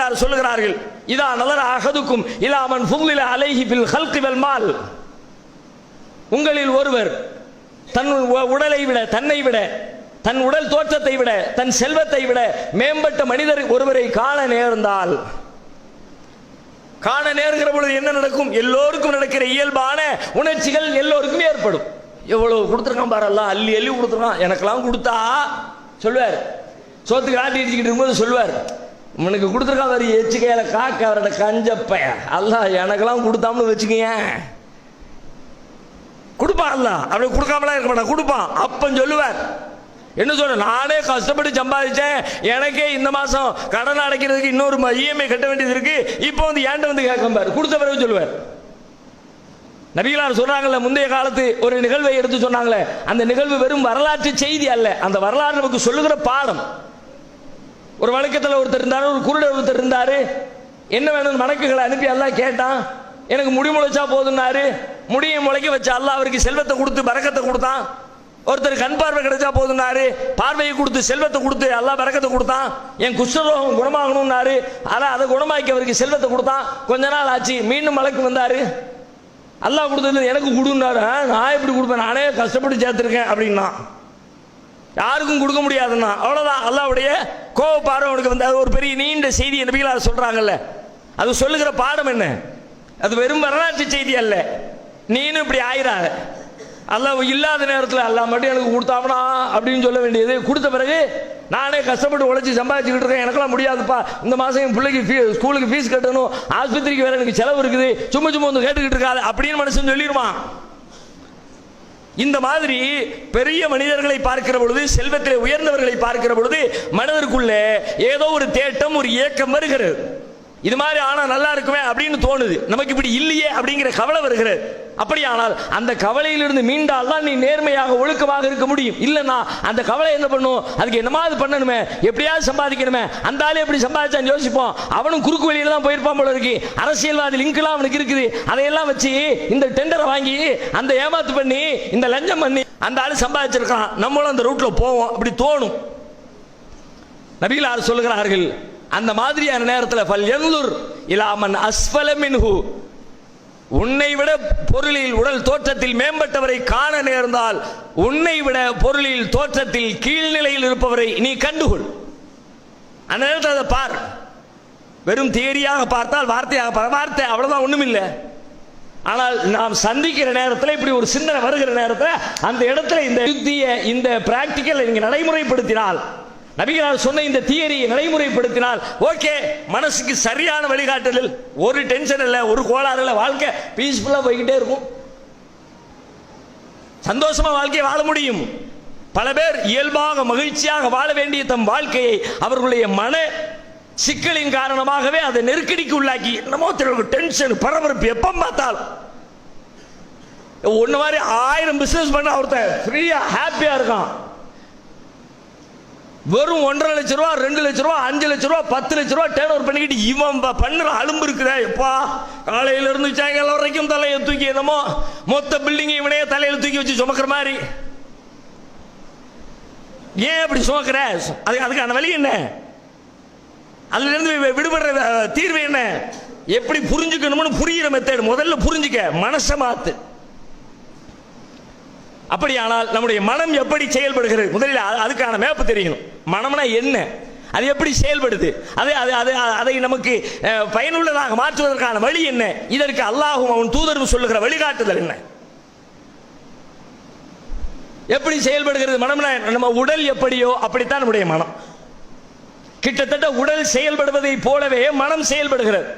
நபிகளார் சொல்லுகிறார்கள், இதா நலர அஹதுக்கும் இலா மன் ஃபுல்லில அலைஹி பில் ஹல்கி வல் மால், உங்களில் ஒருவர் தன் உடலை விட, தன்னை விட, தன் உடல் தோற்றத்தை விட, தன் செல்வத்தை விட மேம்பட்ட மனிதர் ஒருவரை காண நேர்ந்தால், காண நேர்கிற பொழுது என்ன நடக்கும்? எல்லோருக்கும் நடக்கிற இயல்பான உணர்ச்சிகள் எல்லோருக்கும் ஏற்படும். எவ்வளவு கொடுத்துருக்கான் பாரு, எல்லாம் அள்ளி அள்ளி கொடுத்துருக்கான், எனக்கெல்லாம் கொடுத்தா சொல்லுவார், சோத்துக்கு ஆட்டி அடிச்சுக்கிட்டு இருக்கும்போது சொல்லுவார், உனக்கு கொடுத்துருக்கான் பாரு எச்சுக்கையில காக்க அவரோட கஞ்சப்பைய, அல்ல எனக்கெல்லாம் கொடுத்தாம்னு வச்சுக்கீங்க, கொடுப்பான் அல்ல, அப்படி கொடுக்காமலாம் இருக்க மாட்டான், கொடுப்பான். அப்பன் சொல்லுவார், என்ன சொல்ற, நானே கஷ்டப்பட்டு சம்பாதிச்சேன், எனக்கே இந்த மாசம் கடன் அடைக்கிறதுக்கு இன்னொரு இஎம்ஐ கட்ட வேண்டியது இருக்கு, இப்போ வந்து ஏன்ட்ட வந்து கேட்பார், கொடுத்த பிறகு சொல்லுவார். நபிகளார் சொல்றாங்கல்ல, முந்தைய காலத்து ஒரு நிகழ்வை எடுத்து சொன்னாங்களே, அந்த நிகழ்வு வெறும் வரலாற்று செய்தி அல்ல, அந்த வரலாறு நமக்கு சொல்லுகிற பாடம். ஒரு வழக்கத்தில் ஒருத்தர் இருந்தாரு, ஒரு குருடர் ஒருத்தர் இருந்தாரு, என்ன வேணும் மணக்குகளை அனுப்பி எல்லாம் கேட்டான், எனக்கு முடி முளைச்சா போதுன்னாரு, முடியை முளைக்க வச்ச அல்லாஹ் அவருக்கு செல்வத்தை கொடுத்து பரக்கத்தை கொடுத்தான். ஒருத்தர் கண் பார்வை கிடைச்சா போதுன்னாரு, பார்வையை கொடுத்து செல்வத்தை கொடுத்து அல்லாஹ் பரக்கத்தை கொடுத்தான். என் குஷ்டரோகம் குணமாகணும்னாரு, அதை குணமாக்கி அவருக்கு செல்வத்தை கொடுத்தான். கொஞ்ச நாள் ஆச்சு, மீண்டும் மலைக்கு வந்தாரு, அல்லாஹ் கொடுத்தது எனக்கு கொடுன்னாரு, நான் எப்படி கொடுப்பேன், நானே கஷ்டப்பட்டு சேர்த்திருக்கேன் அப்படின்னா, யாருக்கும் கொடுக்க முடியாதுன்னா, அவ்வளவுதான். அல்லாஹ்வுடைய கோப பார்வை அவனுக்கு வந்து, அது ஒரு பெரிய நீண்ட செய்தி நபிகளார் சொல்றாங்கல்ல, அது சொல்லுகிற பாடம் என்ன? அது வெறும் வரலாற்று செய்தி அல்ல. நீனும் இப்படி ஆயிராத, அல்லாஹ் இல்லாத நேரத்தில் அல்லாஹ் மட்டும் எனக்கு கொடுத்தாவனா அப்படின்னு சொல்ல வேண்டியது, கொடுத்த பிறகு நானே கஷ்டப்பட்டு உழைச்சி சம்பாதிச்சுக்கிட்டு இருக்கேன், எனக்கெல்லாம் முடியாதுப்பா, இந்த மாதம் என் பிள்ளைக்கு ஸ்கூலுக்கு ஃபீஸ் கட்டணும், ஆஸ்பத்திரிக்கு வேற எனக்கு செலவு இருக்குது, சும்மா சும்மா வந்து கேட்டுக்கிட்டு இருக்காது அப்படின்னு மனுஷன் சொல்லிடுவான். இந்த மாதிரி பெரிய மனிதர்களை பார்க்கிற பொழுது, செல்வத்திலே உயர்ந்தவர்களை பார்க்கிற பொழுது மனதிற்குள்ளே ஏதோ ஒரு தேட்டம், ஒரு ஏக்கம் வருகிறது. இது மாதிரி ஆனா நல்லா இருக்குமே அப்படின்னு தோணுது, நமக்கு இப்படி இல்லையே அப்படிங்கிற கவலை வருகிறது. அப்படியானால் அந்த கவலையிலிருந்து மீண்டால் தான் நீ நேர்மையாக ஒழுக்கமாக இருக்க முடியும். இல்லைன்னா அந்த கவலை என்ன பண்ணும், அதுக்கு என்னமாவது பண்ணணுமே, எப்படியாவது சம்பாதிக்கணுமே, அந்த ஆளு எப்படி சம்பாதிச்சான்னு யோசிப்போம். அவனும் குறுக்கு வழியில தான் போயிருப்பான் போல இருக்கு, அரசியல்வாதி லிங்க்லாம் அவனுக்கு இருக்குது, அதையெல்லாம் வச்சு இந்த டெண்டரை வாங்கி அந்த ஏமாத்து பண்ணி இந்த லஞ்சம் பண்ணி அந்த ஆளு சம்பாதிச்சிருக்கான், நம்மளும் அந்த ரூட்ல போவோம் அப்படி தோணும். நபிகளார் சொல்லுகிறார்கள், அந்த மாதிரியான நேரத்தில் ஃபல்யன்துர் இலா மன் அஸ்ஃபல மின்ஹு, உன்னை விட பொருளில் உடல் தோற்றத்தில் மேம்பட்டவரை காண நேர்ந்தால் உன்னை விட பொருளில் தோற்றத்தில் கீழ்நிலையில் இருப்பவரை நீ கண்டுகொள். அந்த நேரத்தில் அதை பார். வெறும் தியரியாக பார்த்தால் வார்த்தையாக வார்த்தை அவ்வளவுதான், ஒண்ணும் இல்லை. ஆனால் நாம் சந்திக்கிற நேரத்தில் இப்படி ஒரு சிந்தனை வருகிற நேரத்தில் அந்த இடத்துல இந்த யுக்தியை, இந்த பிராக்டிக்கல் நீங்க நடைமுறைப்படுத்தினால், நபிகளார் சொன்ன இந்த தியரியை நடைமுறைப்படுத்தினால் ஓகே, மனசுக்கு சரியான வழிகாட்டுதல், ஒரு டென்ஷன் இல்லை, ஒரு கோளாறு இல்லை, வாழ்க்கை பீஸ்ஃபுல்லா போய்கிட்டே இருக்கும், சந்தோஷமா வாழ்க்கையை வாழ முடியும். பல பேர் இயல்பாக மகிழ்ச்சியாக வாழ வேண்டிய தம் வாழ்க்கையை அவர்களுடைய மன சிக்கலின் காரணமாகவே அதை நெருக்கடிக்கு உள்ளாக்கி, என்னமோ டென்ஷன், பரபரப்பு, எப்ப பார்த்தாலும் ஒன்னு மாதிரி 1000 பிசினஸ் பண்ண ஒருத்தன் ஃப்ரீயா ஹாப்பியா இருக்கான், வெறும் 1.5 லட்சம் ரூபா, 2 லட்சம் ரூபா, 5 லட்சம் ரூபா, 10 லட்சம் ரூபா டேர்ன் ஓவர் பண்ணிக்கிட்டு இவன் பண்ணுற அலும்பு இருக்குதா, எப்பா காலையில இருந்து சாயங்காலம் வரைக்கும் தலையை தூக்கி என்னமோ மொத்த பில்டிங் இவனையே தலையில தூக்கி வச்சு சுமக்கிற மாதிரி. ஏன் அப்படி சுமக்கிற? அதுக்கான வழி என்ன? அதுல இருந்து விடுபடுற தீர்வு என்ன? எப்படி புரிஞ்சுக்கணும்னு புரியுற மெத்தட் முதல்ல புரிஞ்சுக்க, மனசை மாத்து. அப்படியானால் நம்முடைய மனம் எப்படி செயல்படுகிறது, முதலில் அதுக்கான மேப்பு தெரியணும். மனம்னா என்ன, அது எப்படி செயல்படுது, அதை நமக்கு பயனுள்ளதாக மாற்றுவதற்கான வழி என்ன, இதற்கு அல்லாஹ்வும் அவன் தூதரும் சொல்லுகிற வழிகாட்டுதல் என்ன, எப்படி செயல்படுகிறது மனம்னா? நம்ம உடல் எப்படியோ அப்படித்தான் நம்முடைய மனம். கிட்டத்தட்ட உடல் செயல்படுவதை போலவே மனம் செயல்படுகிறது.